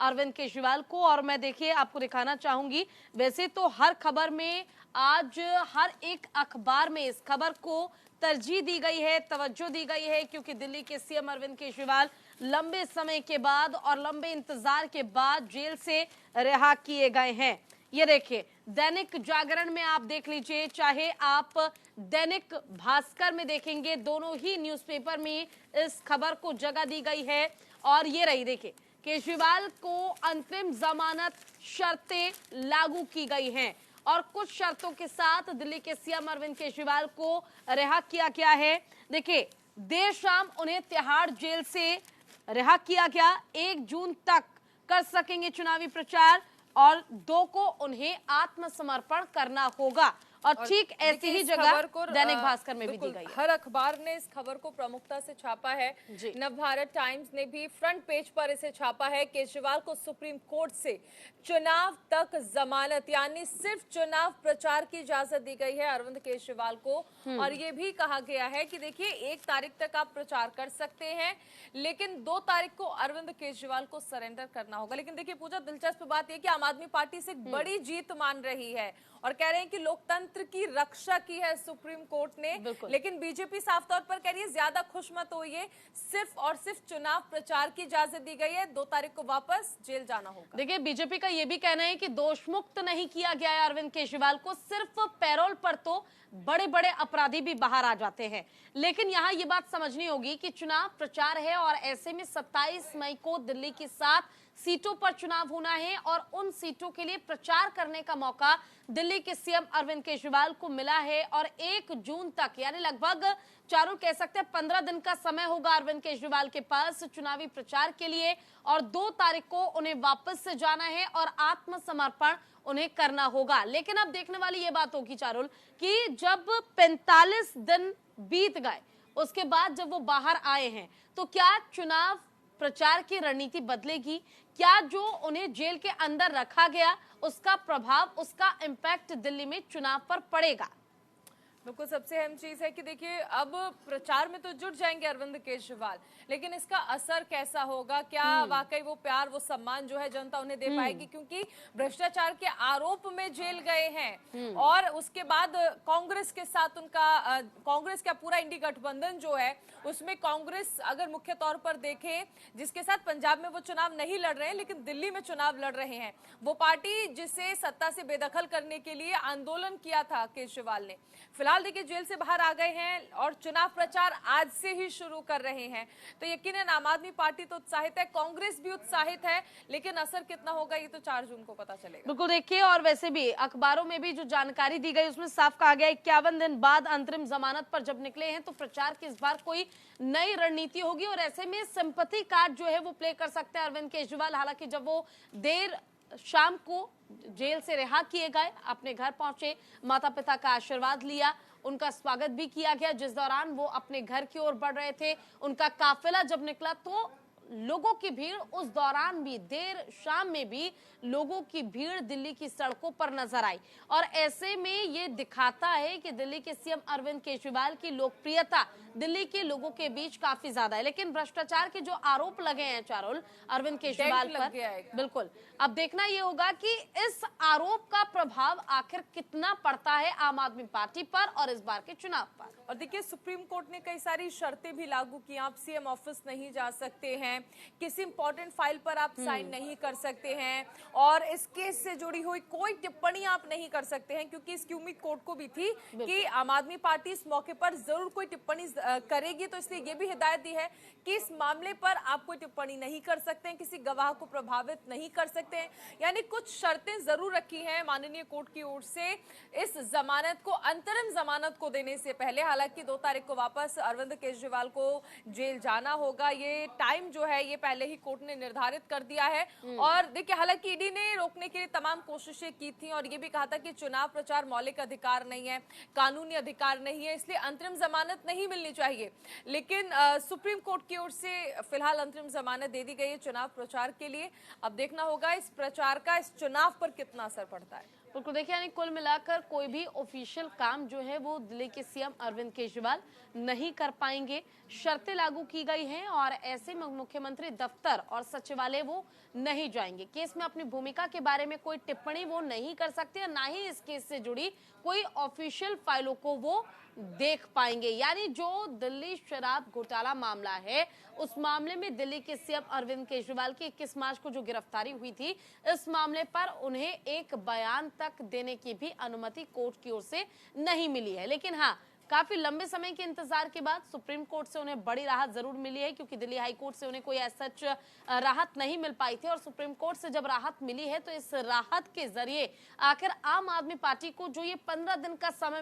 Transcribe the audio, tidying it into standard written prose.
अरविंद केजरीवाल को। और मैं देखिए आपको दिखाना चाहूंगी, वैसे तो हर खबर में आज हर एक अखबार में इस खबर को तरजीह दी गई है, तवज्जो दी गई है, क्योंकि दिल्ली के सीएम अरविंद केजरीवाल लंबे समय के बाद और लंबे इंतजार के बाद जेल से रिहा किए गए हैं। ये देखिए, दैनिक जागरण में आप देख लीजिए, चाहे आप दैनिक भास्कर में देखेंगे, दोनों ही न्यूज़पेपर में इस खबर को जगह दी गई है। और ये रही, देखिए, केजरीवाल को अंतरिम जमानत शर्तें लागू की गई हैं और कुछ शर्तों के साथ दिल्ली के सीएम अरविंद केजरीवाल को रिहा किया गया है। देखिए, देर शाम उन्हें तिहाड़ जेल से रिहा किया गया। 1 जून तक कर सकेंगे चुनावी प्रचार और 2 को उन्हें आत्मसमर्पण करना होगा। और ठीक ऐसी ही जगह दैनिक भास्कर में भी दी गई है। हर अखबार ने इस खबर को प्रमुखता से छापा है। नवभारत टाइम्स ने भी फ्रंट पेज पर इसे छापा है। केजरीवाल को सुप्रीम कोर्ट से चुनाव तक जमानत, यानी सिर्फ चुनाव प्रचार की इजाजत दी गई है अरविंद केजरीवाल को। और ये भी कहा गया है कि देखिए, 1 तारीख तक आप प्रचार कर सकते हैं, लेकिन 2 तारीख को अरविंद केजरीवाल को सरेंडर करना होगा। लेकिन देखिए पूजा, दिलचस्प बात यह कि आम आदमी पार्टी से बड़ी जीत मान रही है और कह रहे हैं कि लोकतंत्र की रक्षा की है सुप्रीम कोर्ट ने। लेकिन बीजेपी साफ तौर पर कह रही है ज्यादा खुश मत होइए, सिर्फ और सिर्फ चुनाव प्रचार की इजाजत दी गई है, 2 तारीख को वापस जेल जाना होगा। देखिए, बीजेपी का यह भी कहना है कि दोषमुक्त नहीं किया गया है अरविंद केजरीवाल को, सिर्फ पैरोल पर तो बड़े बड़े अपराधी भी बाहर आ जाते हैं। लेकिन यहाँ ये बात समझनी होगी कि चुनाव प्रचार है और ऐसे में 27 मई को दिल्ली की 7 सीटों पर चुनाव होना है और उन सीटों के लिए प्रचार करने का मौका दिल्ली के सीएम अरविंद केजरीवाल को मिला है। और 1 जून तक, यानी लगभग चारों कह सकते हैं 15 दिन का समय होगा अरविंद केजरीवाल के पास चुनावी प्रचार के लिए। और 2 तारीख को उन्हें वापस से जाना है और आत्मसमर्पण उन्हें करना होगा। लेकिन अब देखने वाली ये बात होगी चारुल कि जब 45 दिन बीत गए, उसके बाद जब वो बाहर आए हैं, तो क्या चुनाव प्रचार की रणनीति बदलेगी? क्या जो उन्हें जेल के अंदर रखा गया उसका प्रभाव, उसका इंपैक्ट दिल्ली में चुनाव पर पड़ेगा? बिल्कुल, सबसे अहम चीज है कि देखिए, अब प्रचार में तो जुट जाएंगे अरविंद केजरीवाल, लेकिन इसका असर कैसा होगा? क्या वाकई वो प्यार, वो सम्मान जो है जनता उन्हें दे पाएगी? क्योंकि भ्रष्टाचार के आरोप में जेल गए हैं और उसके बाद कांग्रेस के साथ उनका कांग्रेस का पूरा इंडी गठबंधन जो है, उसमें कांग्रेस अगर मुख्य तौर पर देखें, जिसके साथ पंजाब में वो चुनाव नहीं लड़ रहे हैं लेकिन दिल्ली में चुनाव लड़ रहे हैं, वो पार्टी जिसे सत्ता से बेदखल करने के लिए आंदोलन किया था केजरीवाल ने, फिलहाल देखिए जेल से बाहर आ गए हैं और चुनाव प्रचार आज से ही शुरू कर रहे हैं। तो यकीनन आम आदमी पार्टी तो उत्साहित है, कांग्रेस भी उत्साहित है, लेकिन असर कितना होगा ये तो 4 जून को पता चलेगा। बिल्कुल, देखिए, और वैसे भी अखबारों में भी जो जानकारी दी गई उसमें साफ कहा गया 51 दिन बाद अंतरिम जमानत पर जब निकले हैं तो प्रचार की इस बार कोई नई रणनीति होगी और ऐसे में सिंपैथी कार्ड जो है वो प्ले कर सकते हैं अरविंद केजरीवाल। हालांकि जब वो देर शाम को जेल से रिहा किए गए, अपने घर पहुंचे, माता पिता का आशीर्वाद लिया, उनका स्वागत भी किया गया, जिस दौरान वो अपने घर की ओर बढ़ रहे थे। उनका काफिला जब निकला तो लोगों की भीड़, उस दौरान भी देर शाम में भी लोगों की भीड़ दिल्ली की सड़कों पर नजर आई। और ऐसे में ये दिखाता है कि दिल्ली के सीएम अरविंद केजरीवाल की लोकप्रियता दिल्ली के लोगों के बीच काफी ज्यादा है। लेकिन भ्रष्टाचार के जो आरोप लगे हैं चारुल अरविंद केजरीवाल पर, बिल्कुल अब देखना ये होगा कि इस आरोप का प्रभाव आखिर कितना पड़ता है आम आदमी पार्टी पर और इस बार के चुनाव पर। और देखिए, सुप्रीम कोर्ट ने कई सारी शर्तें भी लागू की। आप सीएम ऑफिस नहीं जा सकते हैं, किसी इंपॉर्टेंट फाइल पर आप साइन नहीं कर सकते हैं और इस केस से जुड़ी हुई कोई टिप्पणी आप नहीं कर सकते हैं, क्योंकि इसकी उम्मीद कोर्ट को भी थी कि आम आदमी पार्टी इस मौके पर जरूर कोई टिप्पणी करेगी। तो इसलिए ये भी हिदायत दी है कि इस मामले पर आप कोई टिप्पणी नहीं कर सकते हैं, किसी गवाह को प्रभावित नहीं कर सकते हैं। यानी कुछ शर्तें जरूर रखी हैं माननीय कोर्ट की ओर से इस जमानत को, अंतरिम जमानत को देने से पहले। हालांकि 2 तारीख को वापस अरविंद केजरीवाल को जेल जाना होगा, ये टाइम जो है ये पहले ही कोर्ट ने निर्धारित कर दिया है। और देखिए, हालांकि ईडी ने रोकने के लिए तमाम कोशिशें की थी और ये भी कहा था कि चुनाव प्रचार मौलिक अधिकार नहीं है, कानूनी अधिकार नहीं है, इसलिए अंतरिम जमानत नहीं मिलनी चाहिए। लेकिन सुप्रीम कोर्ट की ओर से फिलहाल अंतरिम जमानत दे दी गई है चुनाव प्रचार के लिए। अब देखना होगा इस प्रचार का इस चुनाव पर कितना असर पड़ता है। बिल्कुल, देखिए यानी कुल मिलाकर कोई भी ऑफिशियल काम जो है वो दिल्ली के सीएम अरविंद केजरीवाल नहीं कर पाएंगे। शर्तें लागू की गई हैं और ऐसे में मुख्यमंत्री दफ्तर और सचिवालय वो नहीं जाएंगे। केस में अपनी भूमिका के बारे में कोई टिप्पणी वो नहीं कर सकते और ना ही इस केस से जुड़ी कोई ऑफिशियल फाइलों को वो देख पाएंगे। यानी जो दिल्ली शराब घोटाला मामला है, उस मामले में दिल्ली के सीएम अरविंद केजरीवाल की 21 मार्च को जो गिरफ्तारी हुई थी, इस मामले पर उन्हें एक बयान तक देने की भी अनुमति कोर्ट की ओर से नहीं मिली है। लेकिन हाँ, काफी लंबे समय के इंतजार के बाद सुप्रीम कोर्ट से उन्हें बड़ी राहत जरूर मिली है, क्योंकि दिल्ली हाई कोर्ट से उन्हें कोई सच राहत नहीं मिल पाई थी। और सुप्रीम कोर्ट से जब राहत मिली है तो इस राहत के जरिए आखिर आम आदमी पार्टी को जो ये 15 दिन का समय